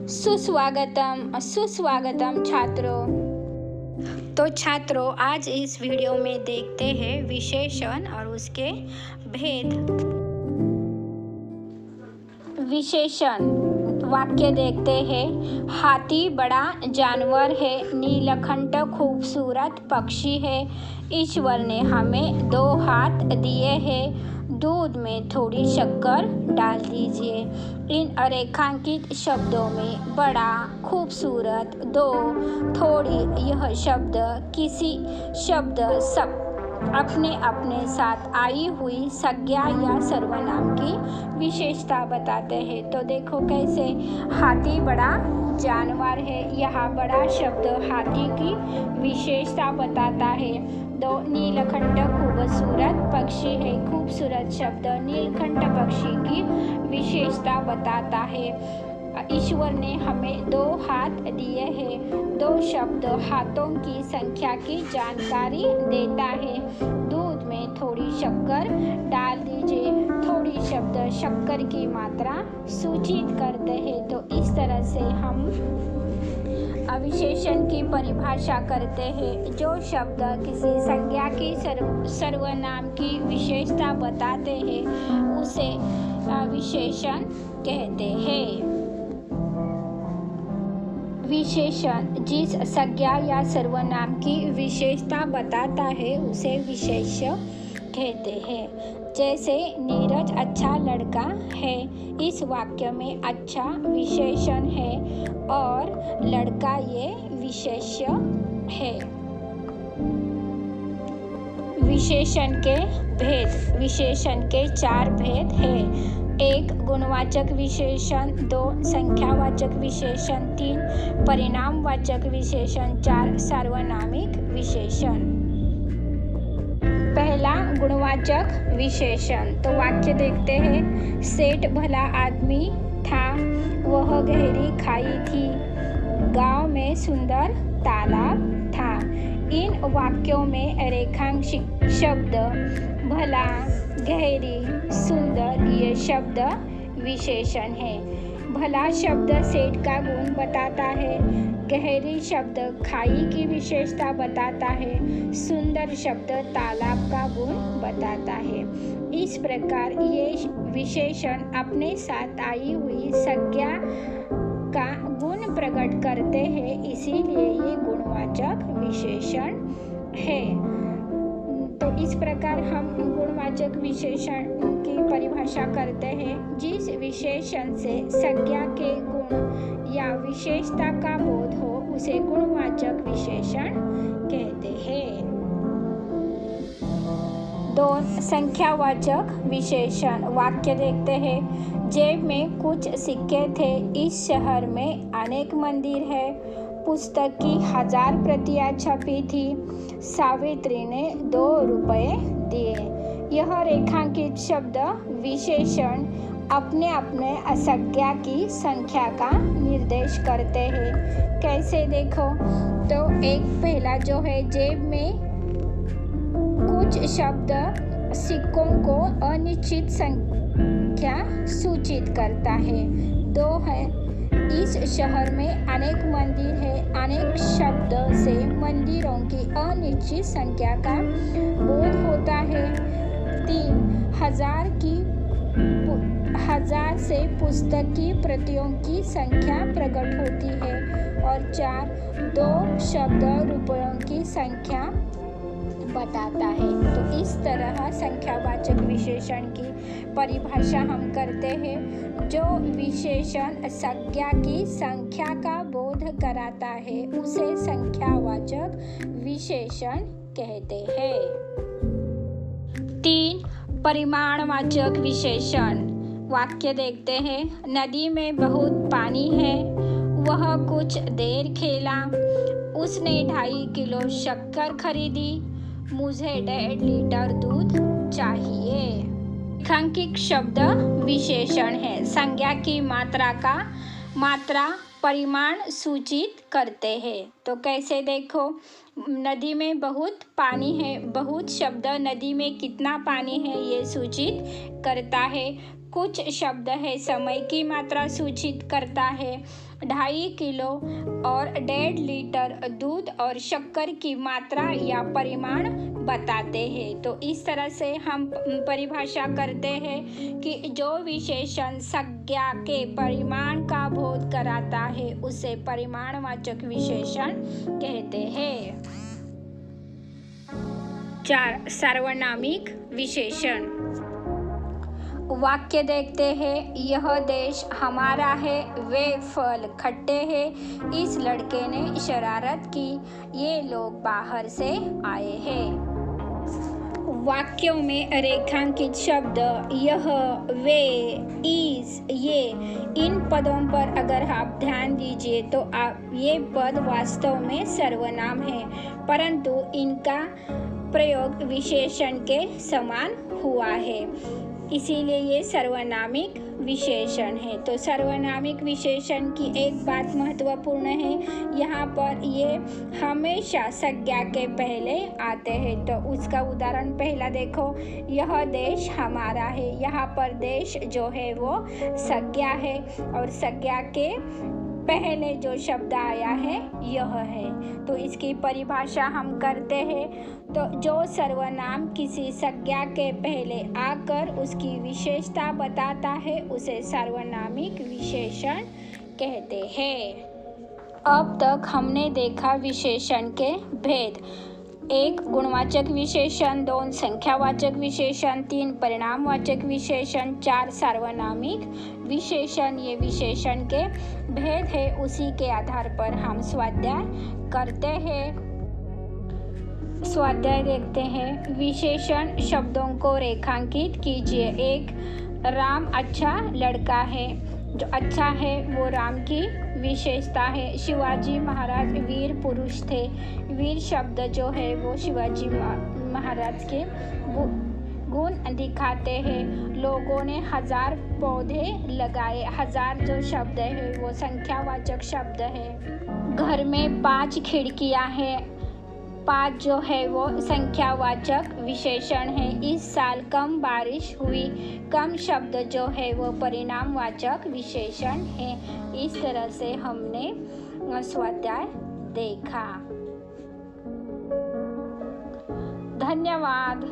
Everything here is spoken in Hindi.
सुस्वागतम सुस्वागतम छात्रों। तो छात्रों, आज इस वीडियो में देखते हैं विशेषण और उसके भेद। विशेषण वाक्य देखते हैं। हाथी बड़ा जानवर है, नीलकंठ खूबसूरत पक्षी है, ईश्वर ने हमें 2 हाथ दिए हैं, दूध में थोड़ी शक्कर डाल दीजिए। इन अरेखांकित शब्दों में बड़ा, खूबसूरत, 2, थोड़ी, यह शब्द किसी शब्द सब अपने अपने साथ आई हुई संज्ञा या सर्वनाम की विशेषता बताते हैं। तो देखो कैसे। हाथी बड़ा जानवर है, यह बड़ा शब्द हाथी की विशेषता बताता है। 2, नीलकंठ खूबसूरत पक्षी है, खूबसूरत शब्द नीलकंठ पक्षी की विशेषता बताता है। ईश्वर ने हमें 2 हाथ दिए हैं, 2 शब्द हाथों की संख्या की जानकारी देता है। दूध में थोड़ी शक्कर डाल दीजिए। थोड़ी शब्द शक्कर की मात्रा सूचित करते हैं। तो इस तरह से हम विशेषण की परिभाषा करते हैं। जो शब्द किसी संज्ञा की सर्वनाम की विशेषता बताते हैं उसे विशेषण कहते हैं। विशेषण जिस संज्ञा या सर्वनाम की विशेषता बताता है उसे विशेष्य कहते हैं। जैसे नीरज अच्छा लड़का है, इस वाक्य में अच्छा विशेषण है और लड़का ये विशेष्य है। विशेषण के भेद। विशेषण के 4 भेद हैं। 1, गुणवाचक विशेषण, 2, संख्यावाचक विशेषण, 3, परिणामवाचक विशेषण, 4, सार्वनामिक विशेषण। पहला, गुणवाचक विशेषण। तो वाक्य देखते हैं। सेठ भला आदमी था, वह गहरी खाई थी, गांव में सुंदर तालाब था। इन वाक्यों में रेखांकित शब्द भला, गहरी, सुंदर ये शब्द विशेषण है। भला शब्द सेठ का गुण बताता है, गहरी शब्द खाई की विशेषता बताता है, सुंदर शब्द तालाब का गुण बताता है। इस प्रकार ये विशेषण अपने साथ आई हुई संज्ञा का गुण प्रकट करते हैं, इसीलिए ये गुणवाचक विशेषण है। तो इस प्रकार हम गुणवाचक विशेषण की परिभाषा करते हैं। जिस विशेषण से संज्ञा के गुण या विशेषता का बोध हो उसे गुणवाचक विशेषण कहते हैं। 2, संख्यावाचक विशेषण। वाक्य देखते हैं। जेब में कुछ सिक्के थे, इस शहर में अनेक मंदिर है, पुस्तक की 1000 प्रतियां छपी थी, सावित्री ने 2 रुपए दिए। यह रेखांकित शब्द विशेषण अपने अपने संज्ञा की संख्या का निर्देश करते हैं। कैसे देखो। तो एक पहला जो है, जेब में कुछ शब्द सिक्कों को अनिश्चित संख्या सूचित करता है। 2 है, इस शहर में अनेक मंदिर है, अनेक शब्द से मंदिरों की अनिश्चित संख्या का बोध होता है। 3, 1000 से पुस्तक की प्रतियों की संख्या प्रकट होती है। और 4, 2 शब्द रुपयों की संख्या बताता है। तो इस तरह संख्यावाचक विशेषण की परिभाषा हम करते हैं। जो विशेषण संज्ञा की संख्या का बोध कराता है उसे संख्यावाचक विशेषण कहते हैं। 3, परिमाणवाचक विशेषण। वाक्य देखते हैं। नदी में बहुत पानी है, वह कुछ देर खेला, उसने 2.5 किलो शक्कर खरीदी, मुझे 1.5 लीटर दूध चाहिए। रेखांकित शब्द विशेषण है, संज्ञा की मात्रा परिमाण सूचित करते हैं। तो कैसे देखो। नदी में बहुत पानी है, बहुत शब्द नदी में कितना पानी है ये सूचित करता है। कुछ शब्द है समय की मात्रा सूचित करता है। 2.5 किलो और 1.5 लीटर दूध और शक्कर की मात्रा या परिमाण बताते हैं। तो इस तरह से हम परिभाषा करते हैं कि जो विशेषण संज्ञा के परिमाण का बोध कराता है उसे परिमाणवाचक विशेषण कहते हैं। 4. सार्वनामिक विशेषण। वाक्य देखते हैं। यह देश हमारा है, वे फल खट्टे हैं, इस लड़के ने शरारत की, ये लोग बाहर से आए हैं। वाक्यों में रेखांकित शब्द यह, वे, इस, ये, इन पदों पर अगर आप ध्यान दीजिए तो आप ये पद वास्तव में सर्वनाम है, परंतु इनका प्रयोग विशेषण के समान हुआ है, इसीलिए ये सर्वनामिक विशेषण है। तो सर्वनामिक विशेषण की एक बात महत्वपूर्ण है, यहाँ पर ये हमेशा संज्ञा के पहले आते हैं। तो उसका उदाहरण पहला देखो, यह देश हमारा है। यहाँ पर देश जो है वो संज्ञा है और संज्ञा के पहले जो शब्द आया है यह है। तो इसकी परिभाषा हम करते हैं। तो जो सर्वनाम किसी संज्ञा के पहले आकर उसकी विशेषता बताता है उसे सार्वनामिक विशेषण कहते हैं। अब तक हमने देखा विशेषण के भेद। 1. गुणवाचक विशेषण, 2. संख्यावाचक विशेषण, 3. परिणामवाचक विशेषण, 4. सार्वनामिक विशेषण। ये विशेषण के भेद है, उसी के आधार पर हम स्वाध्याय करते हैं। स्वाध्याय देखते हैं। विशेषण शब्दों को रेखांकित कीजिए। 1. राम अच्छा लड़का है। जो अच्छा है वो राम की विशेषता है। शिवाजी महाराज वीर पुरुष थे। वीर शब्द जो है वो शिवाजी महाराज के गुण दिखाते हैं। लोगों ने 1000 पौधे लगाए। 1000 जो शब्द है वो संख्यावाचक शब्द है। घर में 5 खिड़कियां हैं। 5 जो है वो संख्यावाचक विशेषण है। इस साल कम बारिश हुई। कम शब्द जो है वो परिणामवाचक विशेषण है। इस तरह से हमने स्वाध्याय देखा। धन्यवाद।